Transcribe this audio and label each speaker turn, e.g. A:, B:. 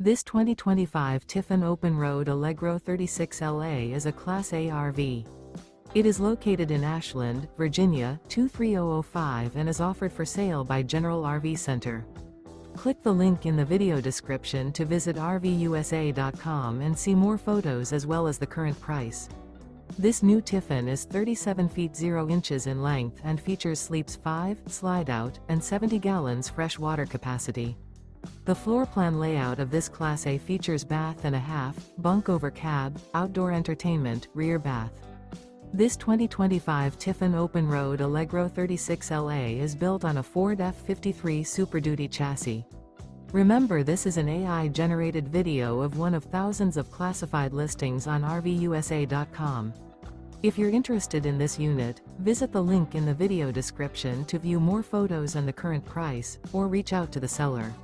A: This 2025 Tiffin Open Road Allegro 36LA is a Class A RV. It is located in Ashland, Virginia, 23005 and is offered for sale by General RV Center. Click the link in the video description to visit RVUSA.com and see more photos as well as the current price. This new Tiffin is 37 feet 0 inches in length and features sleeps 5, slide-out, and 70 gallons fresh water capacity. The floor plan layout of this Class A features bath and a half, bunk over cab, outdoor entertainment, rear bath. This 2025 Tiffin Open Road Allegro 36LA is built on a Ford F53 Super Duty chassis. Remember, this is an AI-generated video of one of thousands of classified listings on RVUSA.com. If you're interested in this unit, visit the link in the video description to view more photos and the current price, or reach out to the seller.